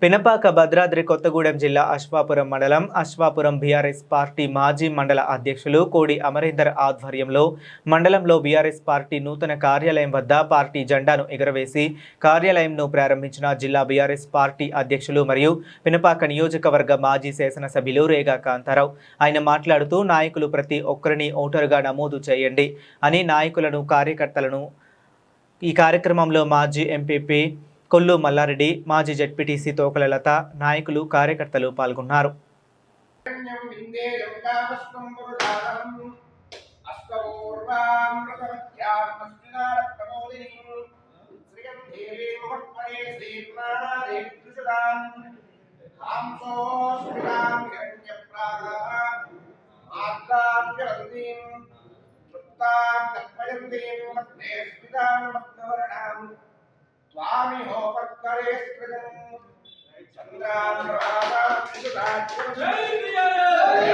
పినపాక భద్రాద్రి కొత్తగూడెం జిల్లా అశ్వాపురం మండలం Aswapuram BRS party మాజీ మండల అధ్యక్షులు కోడి అమరేందర్ ఆధ్వర్యంలో మండలంలో బీఆర్ఎస్ పార్టీ నూతన కార్యాలయం వద్ద పార్టీ జెండాను ఎగురవేసి కార్యాలయంను ప్రారంభించిన జిల్లా బీఆర్ఎస్ పార్టీ అధ్యక్షులు మరియు పినపాక నియోజకవర్గ మాజీ శాసనసభ్యులు రేగా కాంతారావు. ఆయన మాట్లాడుతూ నాయకులు ప్రతి ఒక్కరిని ఓటరుగా నమోదు చేయండి అని నాయకులను కార్యకర్తలను ఈ కార్యక్రమంలో మాజీ ఎంపీపీ కొల్లు మల్లారెడ్డి, మాజీ జెడ్పీటీసీ తోకల లత నాయకులు కార్యకర్తలు పాల్గొన్నారు. स्वामी हो पक्करे स्कृतं चंद्रानुराधा सुराज्यं जय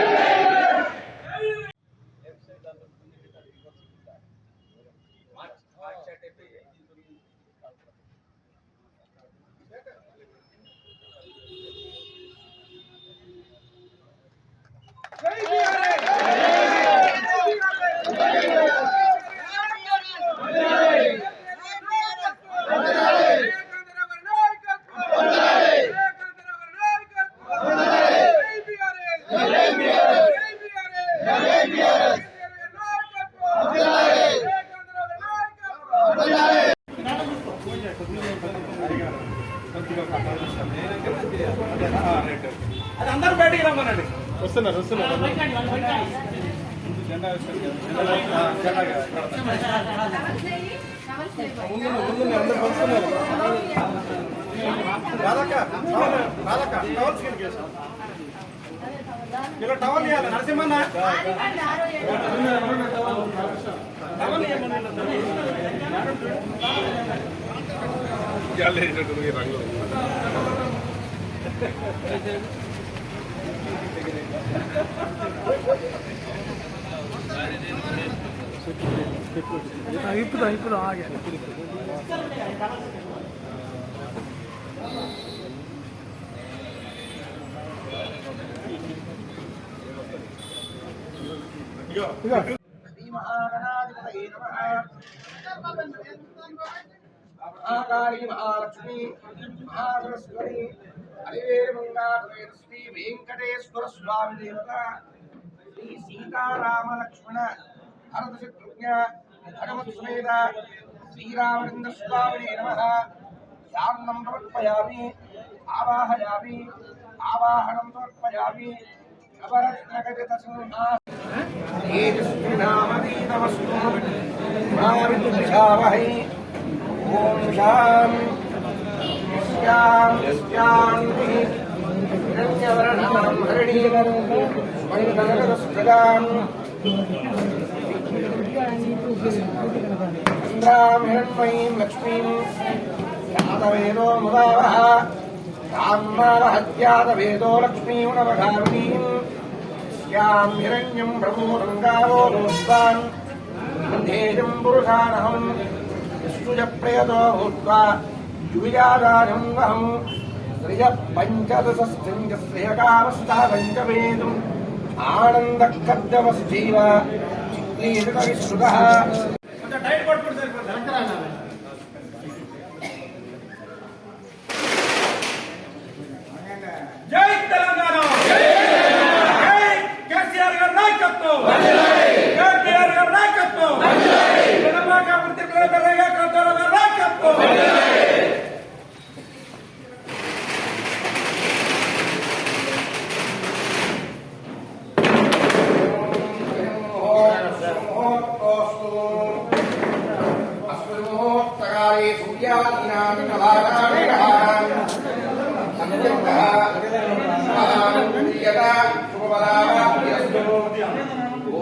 అందరూ బయటికి రమ్మనండి. వస్తున్నారు టవల్ ఇవ్వాలి నరసింహన్న రంగు ఇప్పుడు ఆగా महाकाली महालक्ष्मी महासरस्वती हरिवेरमंगा श्री वेंकटेश्वर स्वामी देवता श्री सीताराम लक्ष्मण भरत शत्रुघ्न हनुमत समेत श्रीरामचंद्र स्वामिने नमः। ध्यानं समर्पयामि आवाहयामि आवाहनं समर्पयामि नवरत्नखचित सिंहासनेजस्विनामदीतमस्तु माविद्विषावहै। ओम शांति हिरण्यवर्णां हरिणीं स्मैकनकरस्फुटां चन्द्रां हिरण्मयीं लक्ष्मीं यातवेदो मुदावः काम्मावहत्यातवेदो लक्ष्मीं नवगामिनीं स्यां हिरण्यं प्रभूरङ्गावो दोस्वान् वन्देजं पुरुषानहम् सुजप्रयतो भूत्वा युविजादानम् श्रिय पञ्चदशस्त्रिञ्जश्रियकामस्तापञ्चवेदुम् आनन्दकर्दमस्जीव चित्रीकृतविश्रुतः जय तेलंगाना जय केसीआर गाరి నాయకత్వం జై కేటీఆర్ గారి నాయకత్వం జై తెలంగాణ ముక్తి రేగా కాంతారావు గారి నాయకత్వం అస్మోత్తకారే సూర్యాదీనామి నవారాణి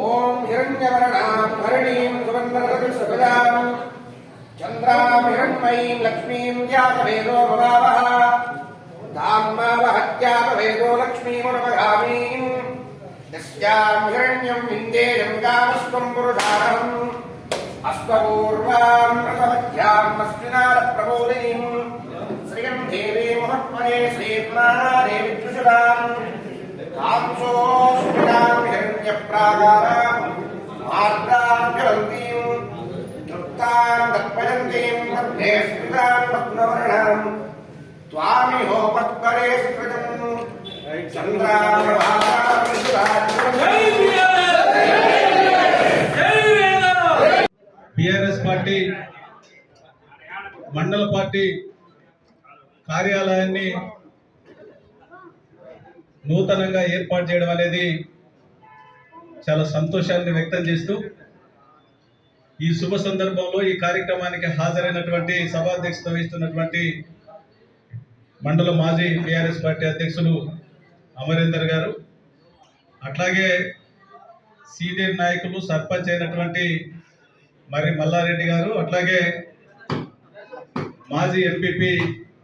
ओम हिरण्यवर्णां हरिणीं सुवर्णरजस्वलां चन्द्रां हिरण्मयीं लक्ष्मीं यातवेदो भवावः धाम्मावहत्यातवेदो लक्ष्मीमुपगामीं यस्यां हिरण्यं विन्देयं गामस्त्वं पुरुषाणम् अश्वपूर्वां प्रथमध्यां अस्मिनारप्रबोधिनीं श्रियं देवी महत्व మే శ్రీప్రాణాదే విద్యుషదాం కాంసోష్మినాం హిరణ్యప్రాకారాం ఆర్ద్రాభ్యవంతీం తృప్తాం తత్పయంతీం మధ్యే స్మితాం రత్నవర్ణాం త్వామిహోపత్పరే స్మృతం చంద్రాభారాం టిఆర్ఎస్ పార్టీ మండల పార్టీ కార్యాలయాన్ని నూతనంగా ఏర్పాటు చేయడం అనేది చాలా సంతోషాన్ని వ్యక్తం చేస్తూ ఈ శుభ సందర్భంలో ఈ కార్యక్రమానికి హాజరైనటువంటి సభాధ్యక్షత వహిస్తున్నటువంటి మండల మాజీ టిఆర్ఎస్ పార్టీ అధ్యక్షులు అమరేందర్ గారు, అట్లాగే సీనియర్ నాయకులు సర్పంచ్ అయినటువంటి మరి మల్లారెడ్డి గారు, అట్లాగే మాజీ ఎంపీపీ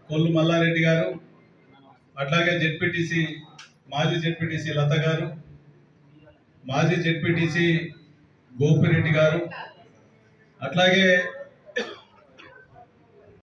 కొల్లు మల్లారెడ్డి గారు, అట్లాగే మాజీ జెడ్పీటీసీ లత గారు, మాజీ జెడ్పీటీసీ గోపిరెడ్డి గారు, అట్లాగే